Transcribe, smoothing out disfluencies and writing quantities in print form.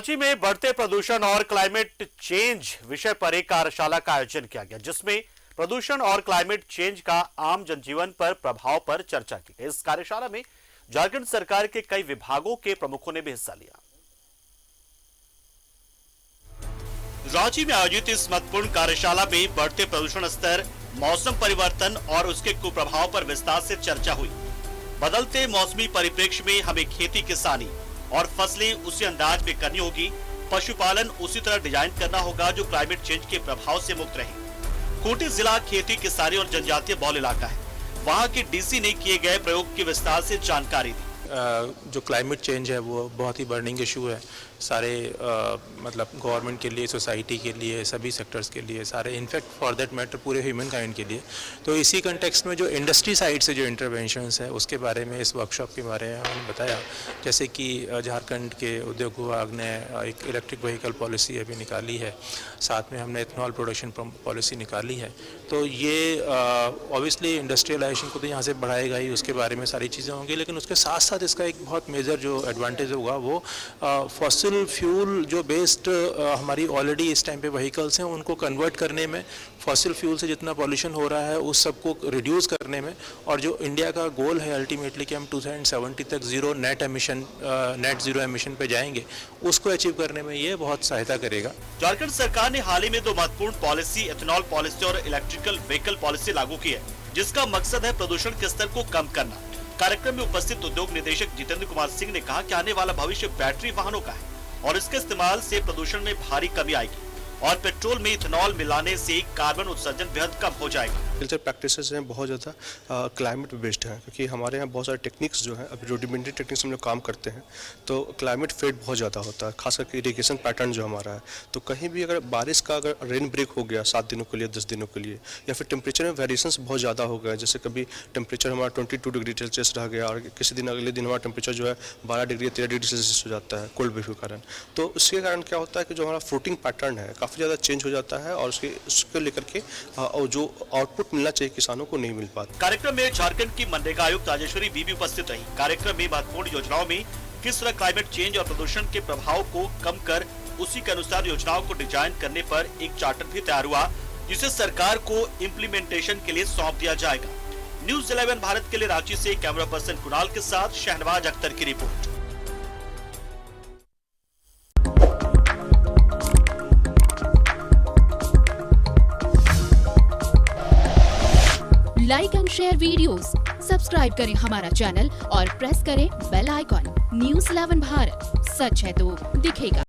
रांची में बढ़ते प्रदूषण और क्लाइमेट चेंज विषय पर एक कार्यशाला का आयोजन किया गया, जिसमें प्रदूषण और क्लाइमेट चेंज का आम जनजीवन पर प्रभाव पर चर्चा की गई। इस कार्यशाला में झारखंड सरकार के कई विभागों के प्रमुखों ने भी हिस्सा लिया। रांची में आयोजित इस महत्वपूर्ण कार्यशाला में बढ़ते प्रदूषण स्तर, मौसम परिवर्तन और उसके कुप्रभाव पर विस्तार से चर्चा हुई। बदलते मौसमी परिप्रेक्ष्य में हमें खेती किसानी और फसलें उसी अंदाज में करनी होगी, पशुपालन उसी तरह डिजाइन करना होगा जो क्लाइमेट चेंज के प्रभाव से मुक्त रहे। खूंटी जिला खेती किसानी और जनजातीय बहुल इलाका है। वहां के डीसी ने किए गए प्रयोग की विस्तार से जानकारी दी। जो क्लाइमेट चेंज है वो बहुत ही बर्निंग इशू है सारे मतलब गवर्नमेंट के लिए, सोसाइटी के लिए, सभी सेक्टर्स के लिए, सारे इनफैक्ट फॉर दैट मैटर पूरे ह्यूमन काइंड के लिए। तो इसी कंटेक्स्ट में जो इंडस्ट्री साइड से जो इंटरवेंशंस है उसके बारे में इस वर्कशॉप के बारे में हमने बताया। जैसे कि झारखंड के उद्योग विभाग ने एक इलेक्ट्रिक व्हीकल पॉलिसी अभी निकाली है, साथ में हमने इथेनॉल प्रोडक्शन पॉलिसी निकाली है। तो ये ऑब्वियसली इंडस्ट्रियलाइजेशन को तो यहाँ से बढ़ाएगा ही, उसके बारे में सारी चीज़ें होंगी, लेकिन उसके साथ साथ इसका एक बहुत मेजर जो एडवांटेज होगा वो फॉसिल फ्यूल जो बेस्ड हमारी ऑलरेडी इस टाइम पे व्हीकल्स हैं उनको कन्वर्ट करने में, फॉसिल फ्यूल से जितना पॉल्यूशन हो रहा है उस सबको रिड्यूस करने में, और जो इंडिया का गोल है अल्टीमेटली कि हम 2070 तक नेट जीरो एमिशन पे जाएंगे, उसको अचीव करने में ये बहुत सहायता करेगा। झारखंड सरकार ने हाल ही में दो महत्वपूर्ण पॉलिसी, एथेनॉल पॉलिसी और इलेक्ट्रिकल व्हीकल पॉलिसी लागू की है, जिसका मकसद है प्रदूषण के स्तर को कम करना। कार्यक्रम में उपस्थित उद्योग निदेशक जितेंद्र कुमार सिंह ने कहा कि आने वाला भविष्य बैटरी वाहनों का है और इसके इस्तेमाल से प्रदूषण में भारी कमी आएगी और पेट्रोल में इथेनॉल मिलाने से कार्बन उत्सर्जन बेहद कम हो जाएगा। कल्चर प्रैक्टिसेस हैं बहुत ज़्यादा क्लाइमेट बेस्ड हैं, क्योंकि हमारे यहाँ बहुत सारे टेक्निक्स जो हैं, अभी रूडिमेंट्री टेक्निक्स हम लोग काम करते हैं तो क्लाइमेट फेड बहुत ज़्यादा होता है, खास करके इरिगेशन पैटर्न जो हमारा है। तो कहीं भी अगर बारिश का अगर रेन ब्रेक हो गया 7 दिनों के लिए, 10 दिनों के लिए, या फिर टेम्परेचर में वेरिएशंस बहुत ज़्यादा हो गए, जैसे कभी टेम्परेचर हमारा 22 डिग्री सेल्सियस रह गया और किसी दिन अगले दिन हमारा टेम्परेचर जो है 12 डिग्री 13 डिग्री सेल्सियस हो जाता है कोल्ड वेव के कारण। तो उसके कारण क्या होता है कि जो हमारा फ्रूटिंग पैटर्न है काफ़ी ज़्यादा चेंज हो जाता है और उसके लेकर के जो आउटपुट मिलना चाहिए किसानों को नहीं मिल पाता। कार्यक्रम में झारखंड की मनरेगा आयुक्त राजेश्वरी बीबी उपस्थित रही। कार्यक्रम में महत्वपूर्ण योजनाओं में किस तरह क्लाइमेट चेंज और प्रदूषण के प्रभाव को कम कर उसी के अनुसार योजनाओं को डिजाइन करने पर एक चार्टर भी तैयार हुआ, जिसे सरकार को इम्प्लीमेंटेशन के लिए सौंप दिया जाएगा। न्यूज़ 11 भारत के लिए रांची से कैमरा पर्सन कुणाल के साथ शहनवाज अख्तर की report. Like and share videos, subscribe करें हमारा चैनल और प्रेस करें बेल आइकॉन। न्यूज़ 11 भारत, सच है तो दिखेगा।